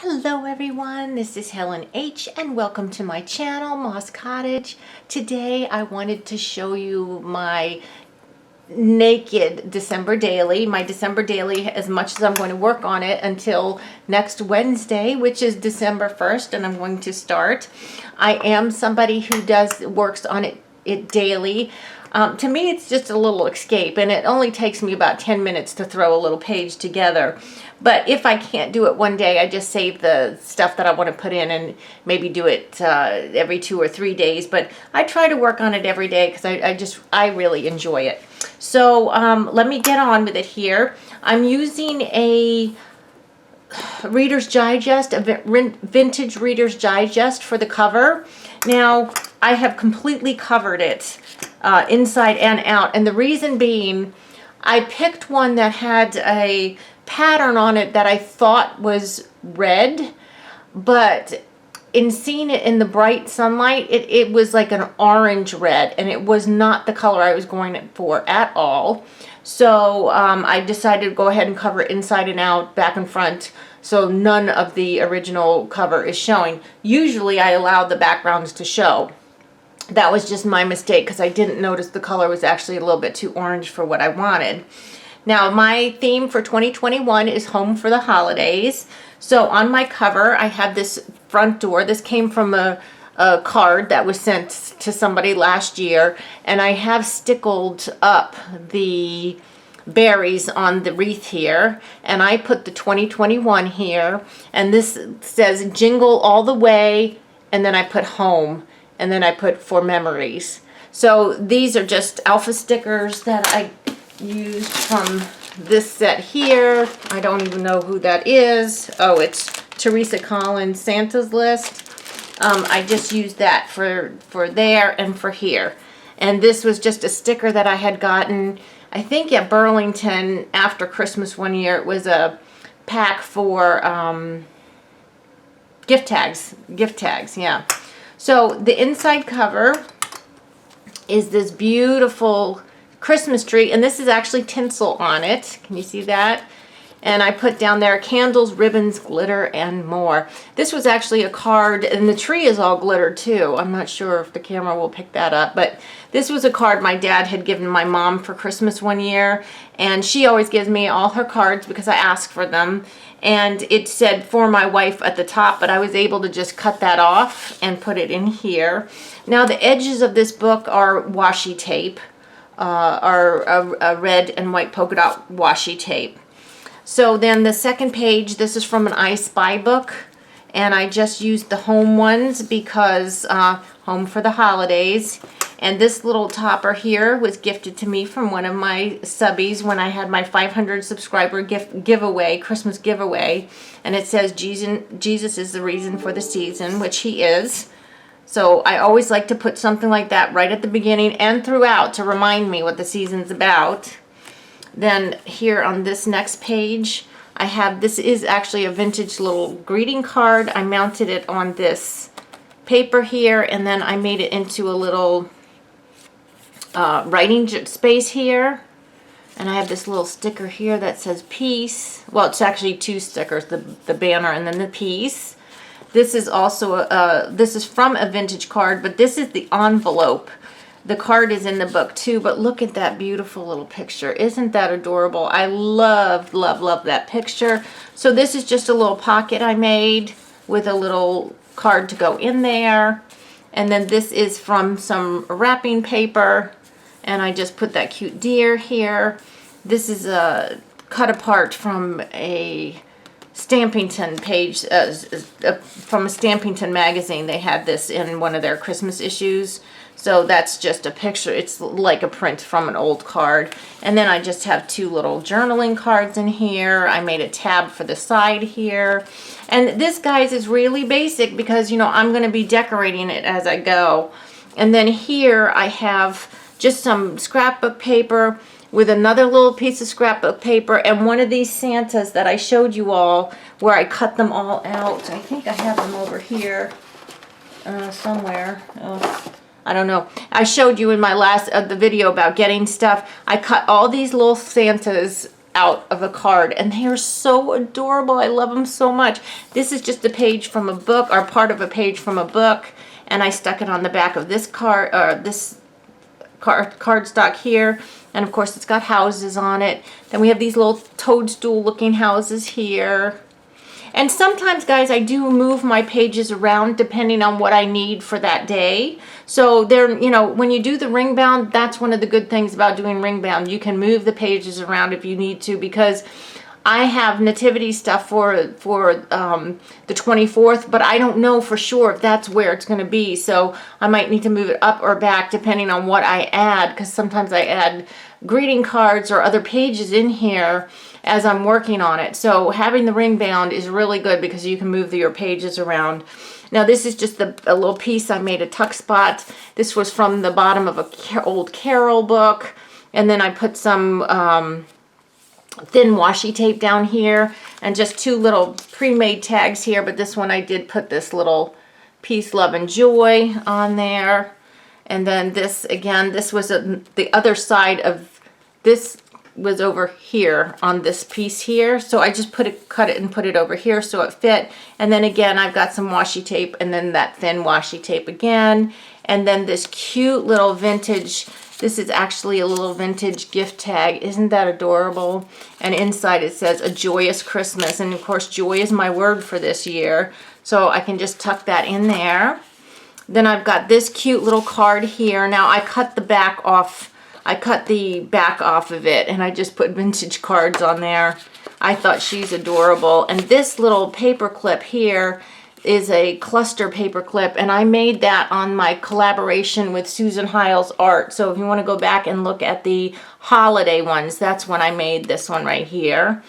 Hello everyone, this is Helen H. and welcome to my channel, Moss Cottage. Today I wanted to show you my naked December daily. My December daily, as much as I'm going to work on it until next Wednesday, which is December 1st, and I'm going to start. I am somebody who works on it daily. To me, it's just a little escape, and it only takes me about 10 minutes to throw a little page together. But if I can't do it one day, I just save the stuff that I want to put in and maybe do it every 2 or 3 days. But I try to work on it every day because I really enjoy it. So let me get on with it here. I'm using a Reader's Digest, a vintage Reader's Digest for the cover. Now, I have completely covered it inside and out, and the reason being, I picked one that had a pattern on it that I thought was red, but in seeing it in the bright sunlight, it was like an orange red, and it was not the color I was going for at all. So I decided to go ahead and cover it inside and out, back and front, so none of the original cover is showing. Usually I allow the backgrounds to show. That was just my mistake because I didn't notice the color was actually a little bit too orange for what I wanted. Now, my theme for 2021 is Home for the Holidays. So on my cover, I have this front door. This came from a card that was sent to somebody last year, and I have stickled up the berries on the wreath here, and I put the 2021 here, and this says Jingle All the Way, and then I put Home, and then I put For Memories. So these are just alpha stickers that I used from this set here. I don't even know who that is. Oh, it's Teresa Collins' Santa's List. I just used that for there and for here. And this was just a sticker that I had gotten, I think at Burlington after Christmas one year. It was a pack for gift tags, yeah. So the inside cover is this beautiful Christmas tree, and this is actually tinsel on it. Can you see that? And I put down there candles, ribbons, glitter, and more. This was actually a card, and the tree is all glitter too. I'm not sure if the camera will pick that up, but this was a card my dad had given my mom for Christmas one year, and she always gives me all her cards because I ask for them. And it said For My Wife at the top, but I was able to just cut that off and put it in here. Now, the edges of this book are washi tape, are a red and white polka dot washi tape. So then the second page, this is from an I Spy book, and I just used the home ones because Home for the Holidays. And this little topper here was gifted to me from one of my subbies when I had my 500 subscriber giveaway, Christmas giveaway. And it says Jesus is the reason for the season, which he is. So I always like to put something like that right at the beginning and throughout to remind me what the season's about. Then here on this next page, I have, this is actually a vintage little greeting card. I mounted it on this paper here, and then I made it into a little writing space here. And I have this little sticker here that says peace. Well, it's actually two stickers, the banner and then the peace. This is also, this is from a vintage card, but this is the envelope. The card is in the book too, but look at that beautiful little picture. Isn't that adorable? I love, love, love that picture. So this is just a little pocket I made with a little card to go in there. And then this is from some wrapping paper, and I just put that cute deer here. This is a cut apart from a Stampington page, from a Stampington magazine. They had this in one of their Christmas issues. So that's just a picture. It's like a print from an old card. And then I just have two little journaling cards in here. I made a tab for the side here. And this, guys, is really basic because, you know, I'm going to be decorating it as I go. And then here I have just some scrapbook paper with another little piece of scrapbook paper and one of these Santas that I showed you all where I cut them all out. I think I have them over here somewhere. Oh, I don't know. I showed you in my last the video about getting stuff. I cut all these little Santas out of a card, and they are so adorable. I love them so much. This is just a page from a book, or part of a page from a book, and I stuck it on the back of this card, cardstock here, and of course it's got houses on it. Then we have these little toadstool looking houses here. And sometimes, guys, I do move my pages around depending on what I need for that day. So there, you know, when you do the ring bound, that's one of the good things about doing ring bound. You can move the pages around if you need to, because I have nativity stuff for the 24th, but I don't know for sure if that's where it's going to be. So I might need to move it up or back depending on what I add, because sometimes I add greeting cards or other pages in here as I'm working on it. So having the ring bound is really good because you can move your pages around. Now this is just a little piece. I made a tuck spot. This was from the bottom of an old carol book. And then I put some thin washi tape down here and just two little pre-made tags here. But this one I did put this little peace, love, and joy on there. And then this, again, this was the other side of this was over here on this piece here. So I just cut it and put it over here so it fit. And then again, I've got some washi tape and then that thin washi tape again. And then this cute little vintage, this is actually a little vintage gift tag. Isn't that adorable? And inside it says a joyous Christmas. And of course, joy is my word for this year. So I can just tuck that in there. Then I've got this cute little card here. Now I cut the back off. I cut the back off of it and I just put vintage cards on there. I thought she's adorable. And this little paper clip here is a cluster paper clip, and I made that on my collaboration with Susan Heil's art. So if you want to go back and look at the holiday ones, that's when I made this one right here.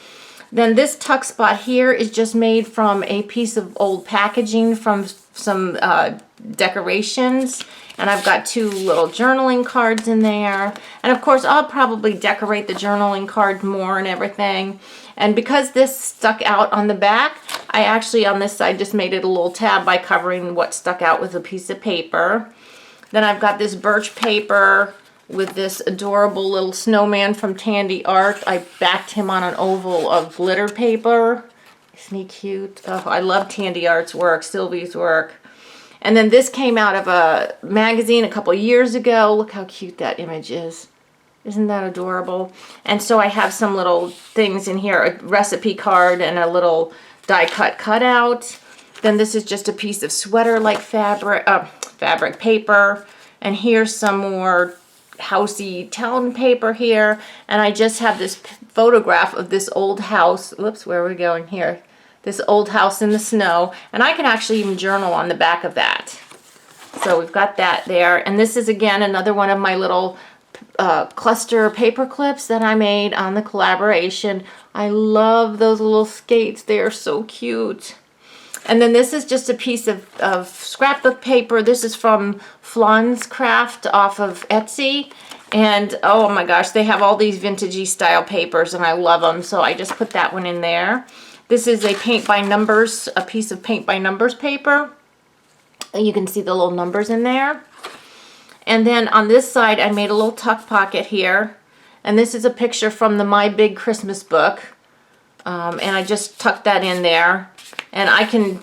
Then this tuck spot here is just made from a piece of old packaging from some decorations. And I've got two little journaling cards in there. And of course, I'll probably decorate the journaling card more and everything. And because this stuck out on the back, I actually on this side just made it a little tab by covering what stuck out with a piece of paper. Then I've got this birch paper with this adorable little snowman from Tandy Art. I backed him on an oval of glitter paper. Isn't he cute? Oh, I love Tandy Art's work, Sylvie's work. And then this came out of a magazine a couple years ago. Look how cute that image is. Isn't that adorable? And so I have some little things in here, a recipe card and a little die cut cutout. Then this is just a piece of sweater-like fabric paper. And here's some more housey town paper here. And I just have this photograph of this old house. Whoops, where are we going here? This old house in the snow. And I can actually even journal on the back of that. So we've got that there. And this is, again, another one of my little cluster paper clips that I made on the collaboration. I love those little skates. They are so cute. And then this is just a piece of scrapbook paper. This is from Flan's Craft off of Etsy. And oh my gosh, they have all these vintagey style papers and I love them. So I just put that one in there. This is a paint by numbers, a piece of paint by numbers paper. And you can see the little numbers in there. And then on this side, I made a little tuck pocket here. And this is a picture from the My Big Christmas book. And I just tucked that in there. And I can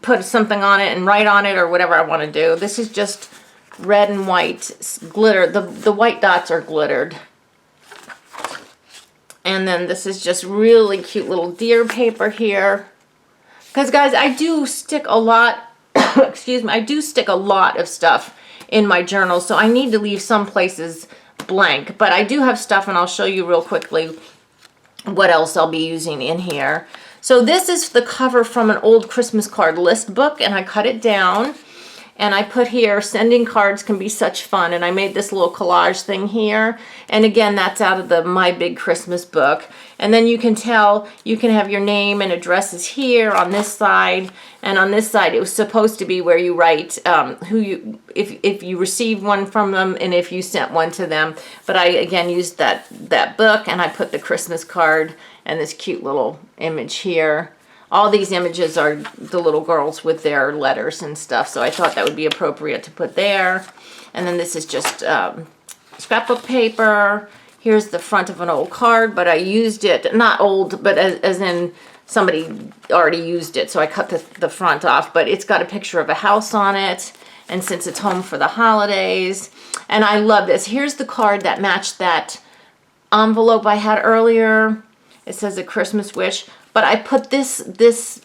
put something on it and write on it or whatever I want to do. This is just red and white glitter. The white dots are glittered. And then this is just really cute little deer paper here. Because guys, I do stick a lot, excuse me, I do stick a lot of stuff in my journal. So I need to leave some places blank. But I do have stuff and I'll show you real quickly what else I'll be using in here. So this is the cover from an old Christmas card list book, and I cut it down and I put here, sending cards can be such fun, and I made this little collage thing here. And again, that's out of the My Big Christmas book. And then you can tell, you can have your name and addresses here on this side, and on this side it was supposed to be where you write if you received one from them and if you sent one to them. But I again used that book, and I put the Christmas card and this cute little image here. All these images are the little girls with their letters and stuff, so I thought that would be appropriate to put there. And then this is just scrapbook paper. Here's the front of an old card, but I used it, not old, but as in somebody already used it, so I cut the front off. But it's got a picture of a house on it, and since it's home for the holidays, and I love this. Here's the card that matched that envelope I had earlier. It says a Christmas wish, but I put this is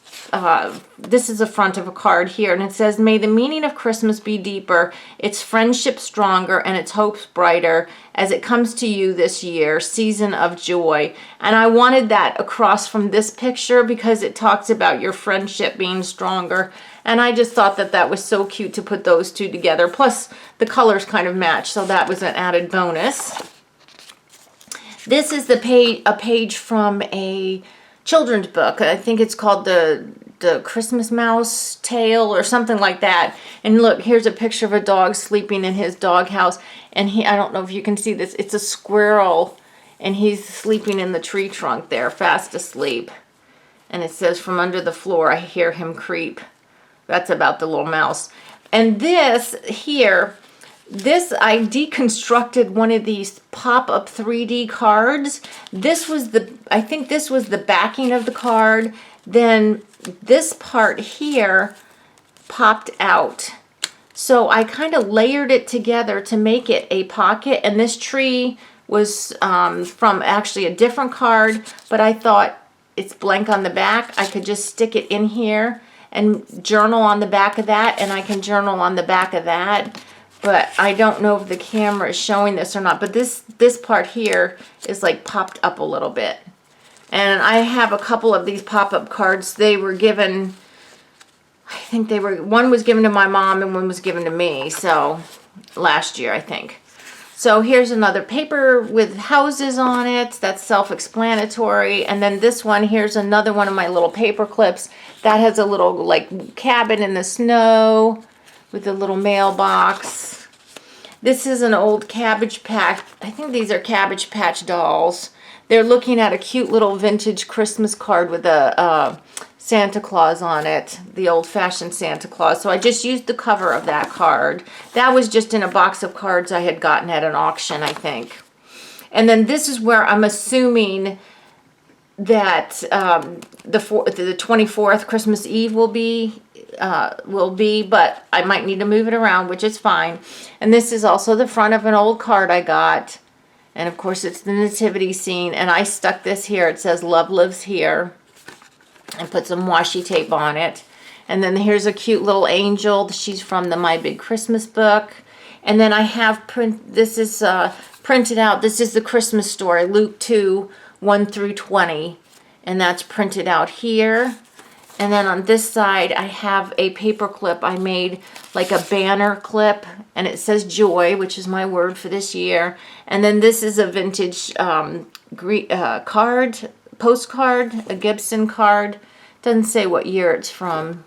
the front of a card here, and it says, may the meaning of Christmas be deeper, its friendship stronger, and its hopes brighter as it comes to you this year, season of joy. And I wanted that across from this picture because it talks about your friendship being stronger, and I just thought that that was so cute to put those two together. Plus the colors kind of match, so that was an added bonus. This is a page from a children's book. I think it's called the Christmas Mouse Tale or something like that. And look, here's a picture of a dog sleeping in his doghouse. And I don't know if you can see this, it's a squirrel, and he's sleeping in the tree trunk there, fast asleep. And it says, from under the floor, I hear him creep. That's about the little mouse. And this here, I deconstructed one of these pop-up 3D cards. I think this was the backing of the card. Then this part here popped out. So I kind of layered it together to make it a pocket. And this tree was from actually a different card, but I thought it's blank on the back. I could just stick it in here and journal on the back of that, and I can journal on the back of that. But I don't know if the camera is showing this or not, but this part here is like popped up a little bit. And I have a couple of these pop-up cards. They were given, I think one was given to my mom and one was given to me, so last year I think. So here's another paper with houses on it. That's self-explanatory. And then this one, here's another one of my little paper clips. That has a little like cabin in the snow with a little mailbox. This is an old Cabbage Patch. I think these are Cabbage Patch dolls. They're looking at a cute little vintage Christmas card with a Santa Claus on it, the old-fashioned Santa Claus. So I just used the cover of that card. That was just in a box of cards I had gotten at an auction, I think. And then this is where I'm assuming that the 24th, Christmas Eve, will be, but I might need to move it around, which is fine. And this is also the front of an old card I got. And of course it's the Nativity Scene, and I stuck this here. It says love lives here, and put some washi tape on it. And then here's a cute little angel. She's from the My Big Christmas book. And then I have this is printed out. This is the Christmas story, Luke 2, 1 through 20. And that's printed out here. And then on this side, I have a paper clip I made, like a banner clip, and it says joy, which is my word for this year. And then this is a vintage postcard, a Gibson card. Doesn't say what year it's from,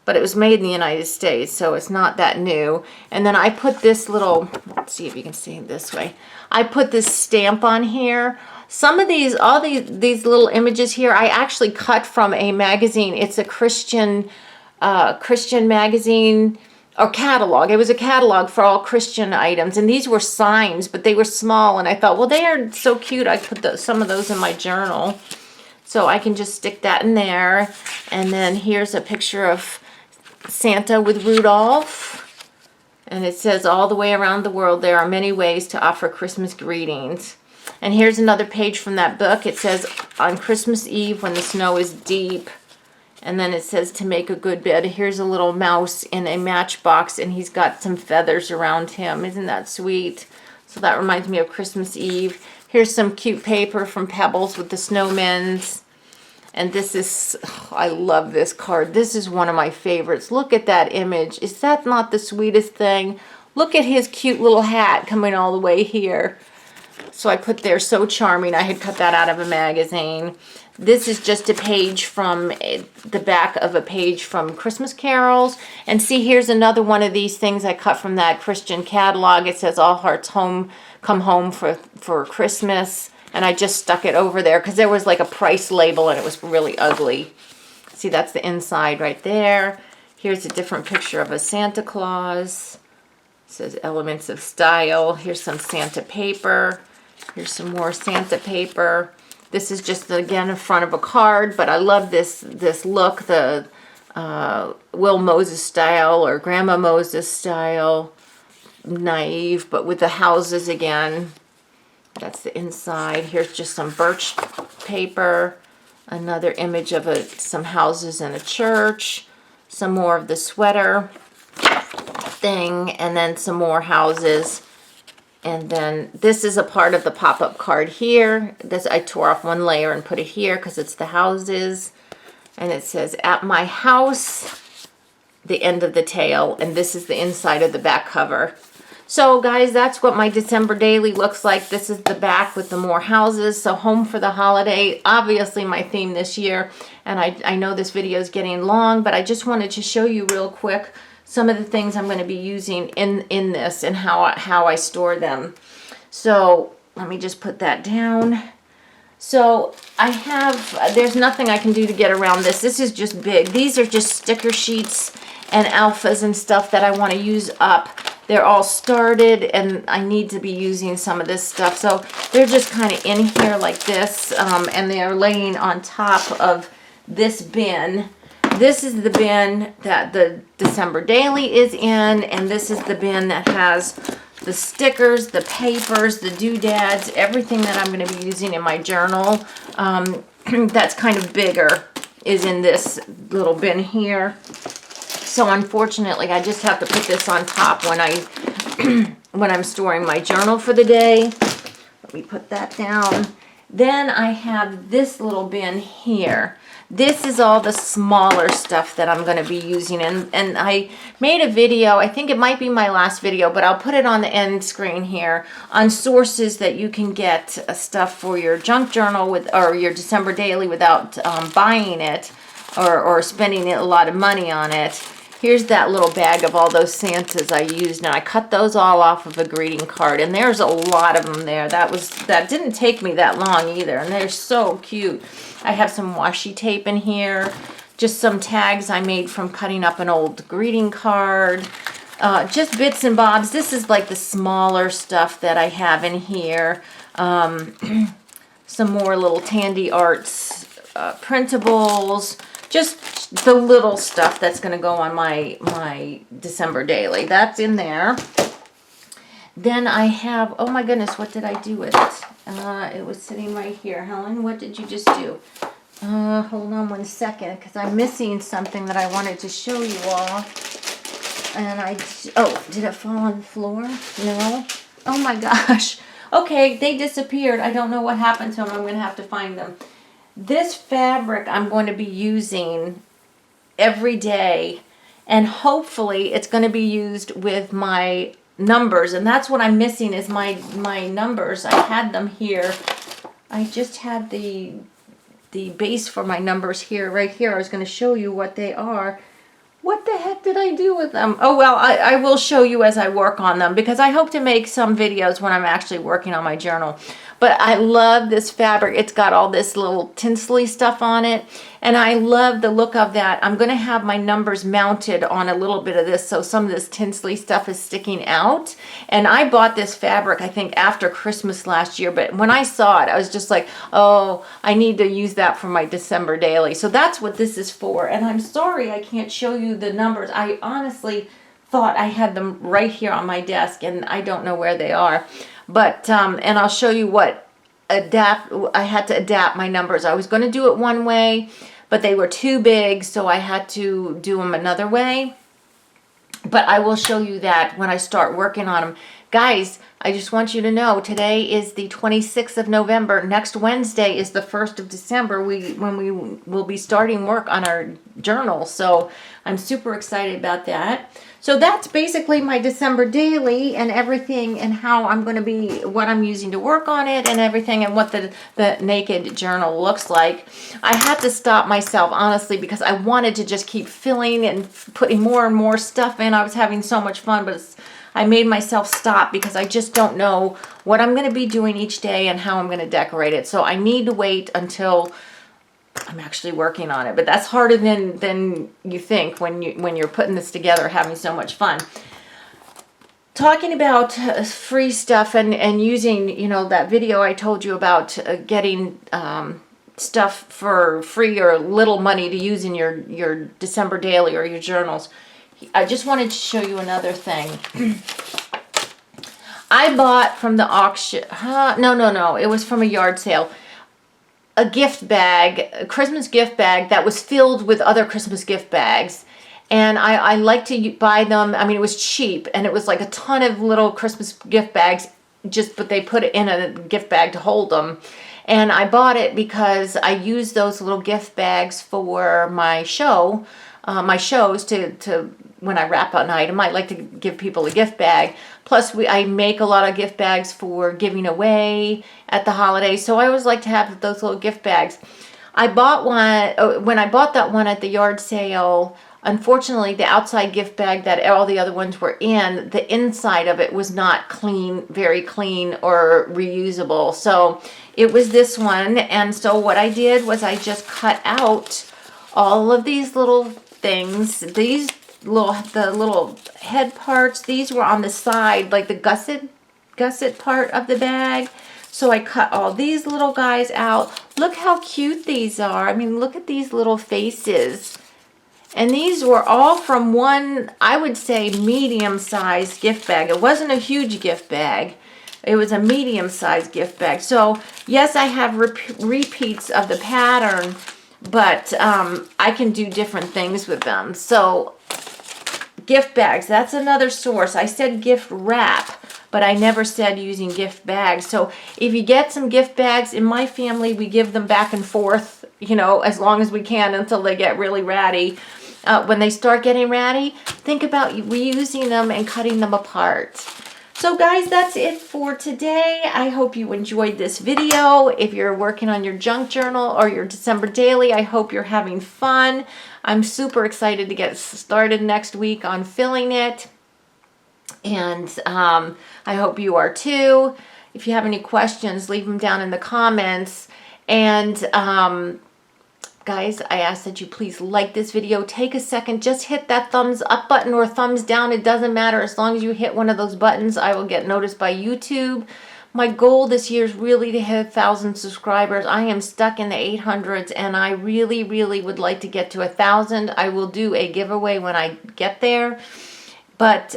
but it was made in the United States, so it's not that new. And then I put this little, let's see if you can see it this way. I put this stamp on here. Some of these, all these little images here, I actually cut from a magazine. It's a Christian magazine or catalog. It was a catalog for all Christian items, and these were signs, but they were small. And I thought, well, they are so cute. I put some of those in my journal, so I can just stick that in there. And then here's a picture of Santa with Rudolph, and it says, all the way around the world there are many ways to offer Christmas greetings. And here's another page from that book. It says, on Christmas Eve when the snow is deep. And then it says, to make a good bed. Here's a little mouse in a matchbox, and he's got some feathers around him. Isn't that sweet? So that reminds me of Christmas Eve. Here's some cute paper from Pebbles with the snowmen. And this is, oh, I love this card. This is one of my favorites. Look at that image. Is that not the sweetest thing? Look at his cute little hat coming all the way here. So I put there, so charming. I had cut that out of a magazine. This is just a page from the back of a page from Christmas Carols. And see, here's another one of these things I cut from that Christian catalog. It says, all hearts come home for Christmas. And I just stuck it over there because there was like a price label and it was really ugly. See, that's the inside right there. Here's a different picture of a Santa Claus. It says elements of style. Here's some Santa paper. Here's some more Santa paper. This is just, again, in front of a card, but I love this look, the Will Moses style or Grandma Moses style. Naive, but with the houses again. That's the inside. Here's just some birch paper. Another image of some houses in a church. Some more of the sweater thing, and then some more houses. And then this is a part of the pop-up card here. This, I tore off one layer and put it here because it's the houses. And it says, "At my house," the end of the tail. And this is the inside of the back cover. So guys, that's what my December daily looks like. This is the back with the more houses. So home for the holiday, obviously my theme this year. And I know this video is getting long, but I just wanted to show you real quick some of the things I'm going to be using in this and how I store them. So let me just put that down. So I have, there's nothing I can do to get around this. This is just big. These are just sticker sheets and alphas and stuff that I want to use up. They're all started and I need to be using some of this stuff. So they're just kind of in here like this, and they're laying on top of this bin. This is the bin that the December daily is in, and this is the bin that has the stickers, the papers, the doodads, everything that I'm going to be using in my journal that's kind of bigger is in this little bin here. So unfortunately, I just have to put this on top when when I'm storing my journal for the day. Let me put that down. Then I have this little bin here. This is all the smaller stuff that I'm going to be using. And I made a video, I think it might be my last video, but I'll put it on the end screen here, on sources that you can get stuff for your junk journal or your December daily without buying it or spending a lot of money on it. Here's that little bag of all those Santas I used, and I cut those all off of a greeting card, and there's a lot of them there. That didn't take me that long either, and they're so cute. I have some washi tape in here, just some tags I made from cutting up an old greeting card, just bits and bobs. This is like the smaller stuff that I have in here. Some more little Tandy Arts printables, just the little stuff that's going to go on my December daily. That's in there. Then I have, oh my goodness, what did I do with it? It was sitting right here. Helen, what did you just do? Hold on one second, because I'm missing something that I wanted to show you all. And oh, did it fall on the floor? No? Oh my gosh. Okay, they disappeared. I don't know what happened to them. I'm going to have to find them. This fabric I'm going to be using every day, and hopefully it's going to be used with my numbers, and that's what I'm missing is my numbers. I had them here. I just had the base for my numbers here, right here. I was going to show you what they are. What the heck did I do with them? Oh, well, I will show you as I work on them, because I hope to make some videos when I'm actually working on my journal. But I love this fabric. It's got all this little tinsely stuff on it, and I love the look of that. I'm going to have my numbers mounted on a little bit of this, so some of this tinsely stuff is sticking out. And I bought this fabric, I think, after Christmas last year, but when I saw it, I was just like, oh, I need to use that for my December daily. So that's what this is for, and I'm sorry I can't show you the numbers. I honestly thought I had them right here on my desk, and I don't know where they are. But, and I'll show you what I had to adapt my numbers. I was going to do it one way, but they were too big, so I had to do them another way. But I will show you that when I start working on them. Guys, I just want you to know, today is the 26th of November. Next Wednesday is the 1st of December when we will be starting work on our journal. So I'm super excited about that. So that's basically my December daily and everything, and how I'm going to be, what I'm using to work on it and everything, and what the naked journal looks like. I had to stop myself, honestly, because I wanted to just keep filling and putting more and more stuff in. I was having so much fun, but I made myself stop because I just don't know what I'm going to be doing each day and how I'm going to decorate it. So I need to wait until I'm actually working on it, but that's harder than you think when you're putting this together, having so much fun. talking about free stuff and using, you know, that video I told you about getting stuff for free or little money to use in your December daily or your journals. I just wanted to show you another thing. I bought from the auction, no, it was from a yard sale, a gift bag, a Christmas gift bag that was filled with other Christmas gift bags. And I like to buy them. I mean, it was cheap, and it was like a ton of little Christmas gift bags, but they put it in a gift bag to hold them. And I bought it because I use those little gift bags for my shows to when I wrap an item. I like to give people a gift bag. Plus, I make a lot of gift bags for giving away at the holidays. So I always like to have those little gift bags. I bought one, when I bought that one at the yard sale, unfortunately, the outside gift bag that all the other ones were in, the inside of it was not clean, very clean or reusable. So it was this one. And so what I did was I just cut out all of these little things. The little head parts, these were on the side, like the gusset part of the bag. So I cut all these little guys out. Look how cute these are. I mean, look at these little faces. And these were all from one, I would say, medium-sized gift bag. It wasn't a huge gift bag. It was a medium-sized gift bag. So, yes, I have repeats of the pattern, but I can do different things with them. So, gift bags, that's another source. I said gift wrap, but I never said using gift bags. So if you get some gift bags, in my family, we give them back and forth, you know, as long as we can until they get really ratty. When they start getting ratty, think about reusing them and cutting them apart. So guys, that's it for today. I hope you enjoyed this video. If you're working on your junk journal or your December daily, I hope you're having fun. I'm super excited to get started next week on filling it. And I hope you are too. If you have any questions, leave them down in the comments. And guys, I ask that you please like this video. Take a second, just hit that thumbs up button or thumbs down. It doesn't matter. As long as you hit one of those buttons, I will get noticed by YouTube. My goal this year is really to hit 1,000 subscribers. I am stuck in the 800s, and I really, really would like to get to 1,000. I will do a giveaway when I get there. But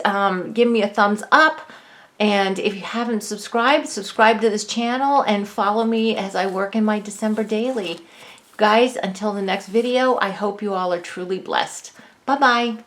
give me a thumbs up. And if you haven't subscribed, subscribe to this channel and follow me as I work in my December daily. Guys, until the next video, I hope you all are truly blessed. Bye-bye.